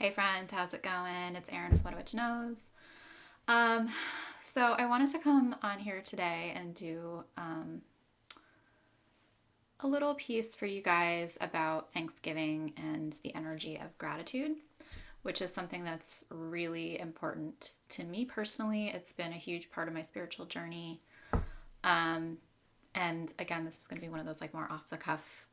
Hey friends, how's it going? It's Erin with What a Witch Knows. Um, so I wanted to come on here today and do a little piece for you guys about Thanksgiving and the energy of gratitude, which is something that's really important to me personally. It's been a huge part of my spiritual journey. Um, and again, this is going to be one of those like more off the cuff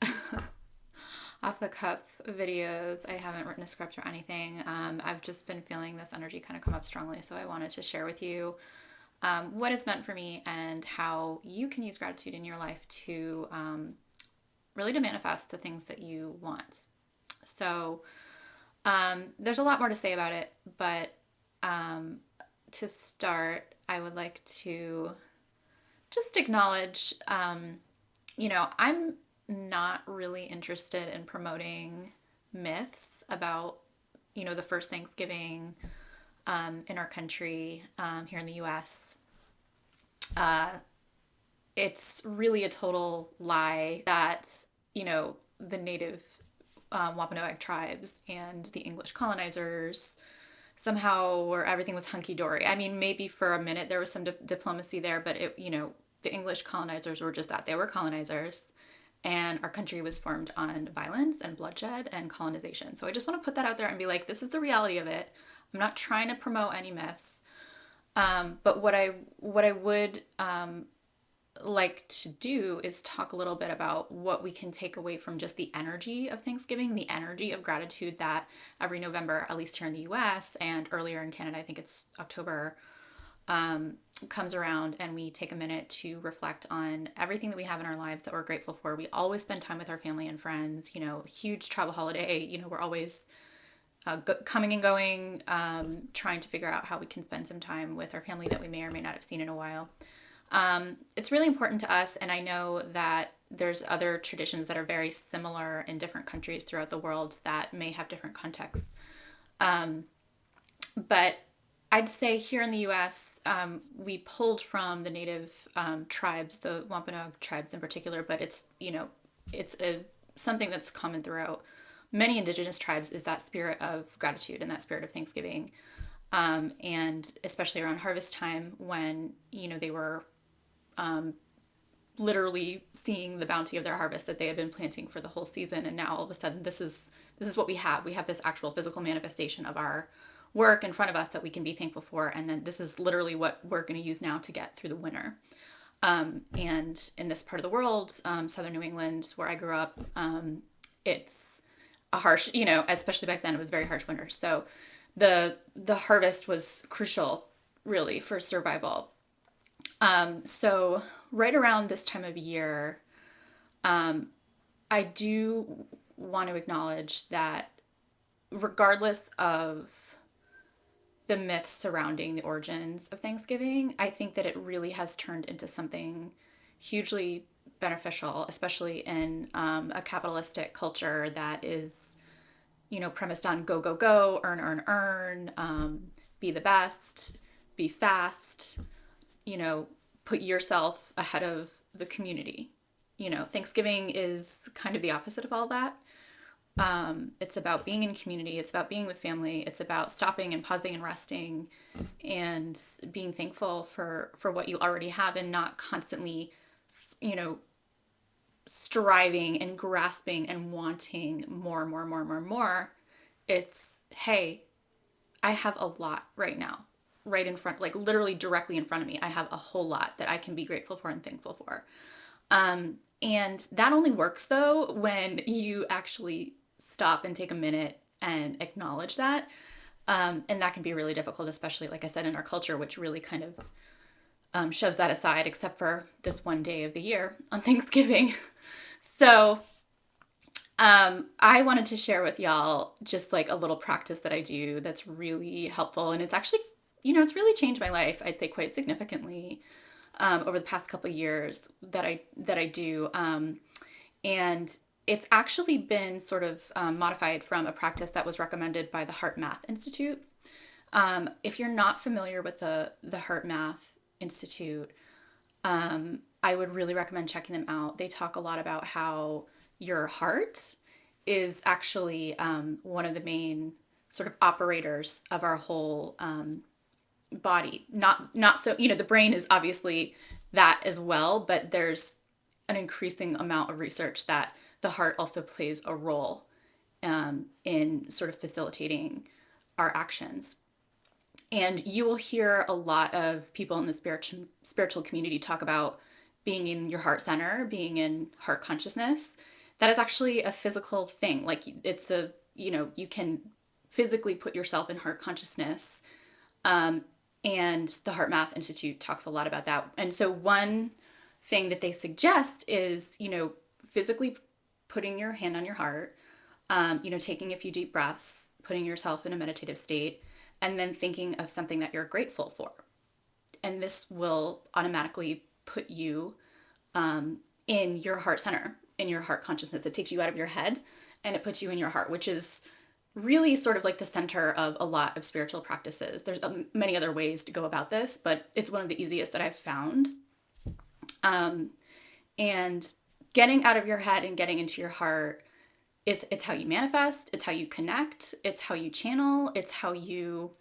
videos. I haven't written a script or anything. I've just been feeling this energy kind of come up strongly, so I wanted to share with you what it's meant for me and how you can use gratitude in your life to really to manifest the things that you want. So there's a lot more to say about it, but to start, I would like to just acknowledge, I'm not really interested in promoting myths about, the first Thanksgiving in our country here in the US. Uh, it's really a total lie that, the native Wampanoag tribes and the English colonizers somehow where everything was hunky dory. I mean, maybe for a minute there was some diplomacy there, but the English colonizers were just that. They were colonizers, and our country was formed on violence and bloodshed and colonization. So I just want to put that out there and be like, this is the reality of it. I'm not trying to promote any myths, but what I would like to do is talk a little bit about what we can take away from just the energy of Thanksgiving, the energy of gratitude that every November, at least here in the US and earlier in Canada, I think it's October, comes around and we take a minute to reflect on everything that we have in our lives that we're grateful for. We always spend time with our family and friends, huge travel holiday, we're always coming and going, trying to figure out how we can spend some time with our family that we may or may not have seen in a while. It's really important to us, and I know that there's other traditions that are very similar in different countries throughout the world that may have different contexts. But I'd say here in the US, we pulled from the native tribes, the Wampanoag tribes in particular, but it's something that's common throughout many indigenous tribes is that spirit of gratitude and that spirit of Thanksgiving. And especially around harvest time when, they were literally seeing the bounty of their harvest that they had been planting for the whole season, and now all of a sudden this is what we have this actual physical manifestation of our work in front of us that we can be thankful for, and then this is literally what we're going to use now to get through the winter. And in this part of the world, southern New England where I grew up, it's a harsh, especially back then it was very harsh winter, so the harvest was crucial really for survival. So right around this time of year, I do want to acknowledge that regardless of the myths surrounding the origins of Thanksgiving, I think that it really has turned into something hugely beneficial, especially in a capitalistic culture that is, premised on go, go, go, earn, earn, earn, be the best, be fast, you know, put yourself ahead of the community. Thanksgiving is kind of the opposite of all that. It's about being in community. It's about being with family. It's about stopping and pausing and resting and being thankful for what you already have and not constantly, you know, striving and grasping and wanting more, more, more, more, more. It's, hey, I have a lot right now, right in front, like literally directly in front of me. I have a whole lot that I can be grateful for and thankful for. And that only works though when you actually stop and take a minute and acknowledge that. And that can be really difficult, especially, like I said, in our culture, which really kind of shoves that aside, except for this one day of the year on Thanksgiving. So I wanted to share with y'all just like a little practice that I do that's really helpful. And it's actually, it's really changed my life, I'd say quite significantly over the past couple of years that I do. And it's actually been sort of modified from a practice that was recommended by the Heart Math Institute. If you're not familiar with the Heart Math Institute, I would really recommend checking them out. They talk a lot about how your heart is actually one of the main sort of operators of our whole body. Not so, the brain is obviously that as well, but there's an increasing amount of research that the heart also plays a role in sort of facilitating our actions. And you will hear a lot of people in the spiritual community talk about being in your heart center, being in heart consciousness. That is actually a physical thing. Like it's you can physically put yourself in heart consciousness. And the Heart Math Institute talks a lot about that. And so one thing that they suggest is, physically putting your hand on your heart, taking a few deep breaths, putting yourself in a meditative state, and then thinking of something that you're grateful for. And this will automatically put you in your heart center, in your heart consciousness. It takes you out of your head and it puts you in your heart, which is really sort of like the center of a lot of spiritual practices. There's many other ways to go about this, but it's one of the easiest that I've found. And getting out of your head and getting into your heart it's how you manifest, it's how you connect, it's how you channel, it's how you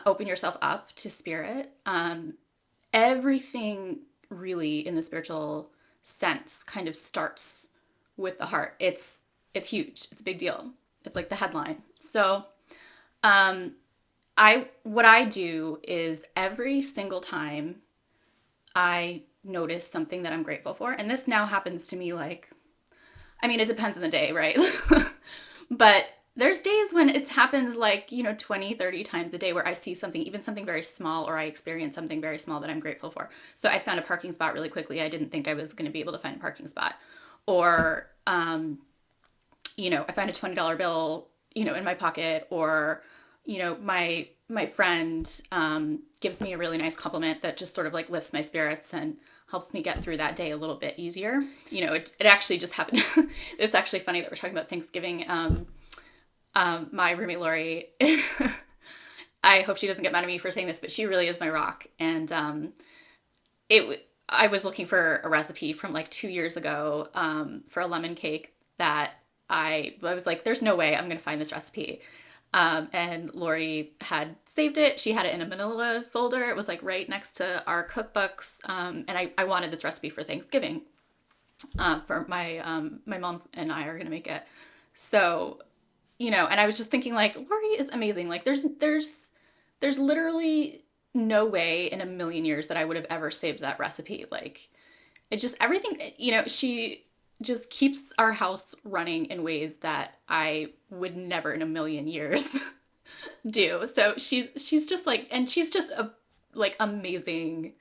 open yourself up to spirit. Everything really in the spiritual sense kind of starts with the heart. It's huge. It's a big deal. It's like the headline. So what I do is every single time I notice something that I'm grateful for, and this now happens to me it depends on the day, right? But there's days when it happens 20, 30 times a day where I see something, even something very small, or I experience something very small that I'm grateful for. So I found a parking spot really quickly. I didn't think I was going to be able to find a parking spot. Or, I find a $20 bill, in my pocket, or, my friend gives me a really nice compliment that just sort of lifts my spirits and helps me get through that day a little bit easier. It actually just happened. It's actually funny that we're talking about Thanksgiving. My roommate Lori, I hope she doesn't get mad at me for saying this, but she really is my rock. And I was looking for a recipe from 2 years ago for a lemon cake that I was like, there's no way I'm going to find this recipe. And Lori had saved it. She had it in a manila folder. It was right next to our cookbooks. And I wanted this recipe for Thanksgiving. For my mom's and I are going to make it. So, and I was just thinking Lori is amazing. There's literally no way in a million years that I would have ever saved that recipe. It just, everything, she just keeps our house running in ways that I would never in a million years do. So she's just and she's just amazing,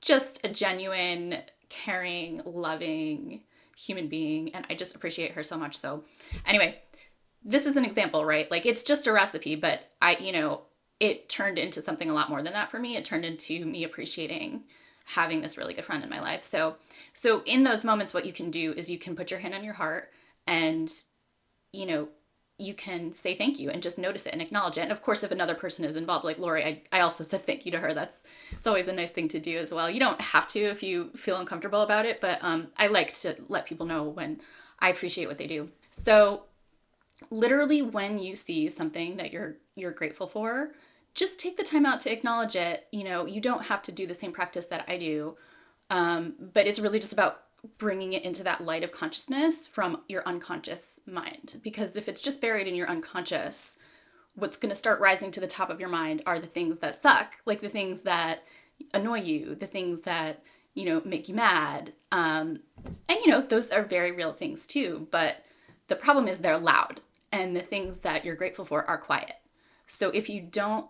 just a genuine, caring, loving human being. And I just appreciate her so much. So anyway, this is an example, right? It's just a recipe, but it turned into something a lot more than that for me. It turned into me appreciating having this really good friend in my life. So in those moments, what you can do is you can put your hand on your heart and, you can say thank you and just notice it and acknowledge it. And of course, if another person is involved, like Lori, I also said thank you to her. It's always a nice thing to do as well. You don't have to if you feel uncomfortable about it, but I like to let people know when I appreciate what they do. So literally when you see something that you're grateful for, just take the time out to acknowledge it. You don't have to do the same practice that I do, but it's really just about bringing it into that light of consciousness from your unconscious mind. Because if it's just buried in your unconscious, what's going to start rising to the top of your mind are the things that suck, like the things that annoy you, the things that, make you mad. And, those are very real things too. But the problem is they're loud, and the things that you're grateful for are quiet. So if you don't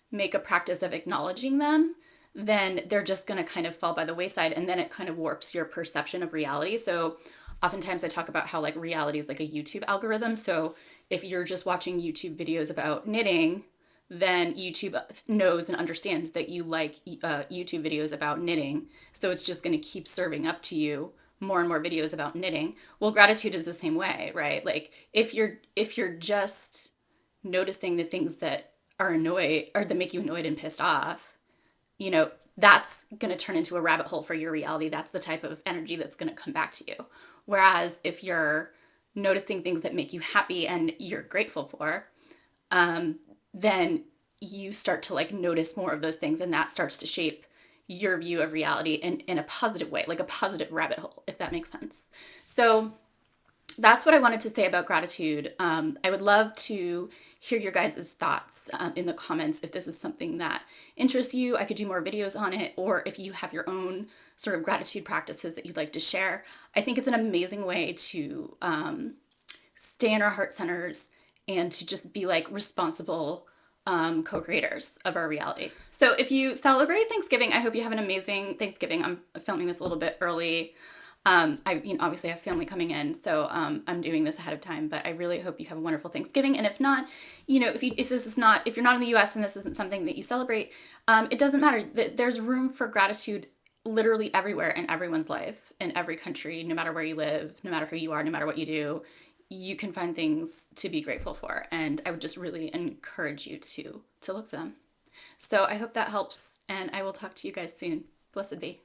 make a practice of acknowledging them, then they're just going to kind of fall by the wayside, and then it kind of warps your perception of reality. So oftentimes I talk about how reality is like a YouTube algorithm. So if you're just watching YouTube videos about knitting, then YouTube knows and understands that you like YouTube videos about knitting. So it's just going to keep serving up to you more and more videos about knitting. Well, gratitude is the same way, right? If you're just noticing the things that are annoyed or that make you annoyed and pissed off, that's going to turn into a rabbit hole for your reality. That's the type of energy that's going to come back to you. Whereas if you're, noticing things that make you happy and you're grateful for, then you start to like notice more of those things, and that starts to shape your view of reality in a positive way, like a positive rabbit hole, if that makes sense. So that's what I wanted to say about gratitude. I would love to hear your guys' thoughts in the comments if this is something that interests you. I could do more videos on it, or if you have your own sort of gratitude practices that you'd like to share. I think it's an amazing way to stay in our heart centers and to just be like responsible co-creators of our reality. So if you celebrate Thanksgiving, I hope you have an amazing Thanksgiving. I'm filming this a little bit early. Obviously I have family coming in, so I'm doing this ahead of time, but I really hope you have a wonderful Thanksgiving. And if not, if you're not in the US and this isn't something that you celebrate, it doesn't matter. There's room for gratitude literally everywhere in everyone's life, in every country, no matter where you live, no matter who you are, no matter what you do. You can find things to be grateful for, and I would just really encourage you to look for them. So I hope that helps, and I will talk to you guys soon. Blessed be.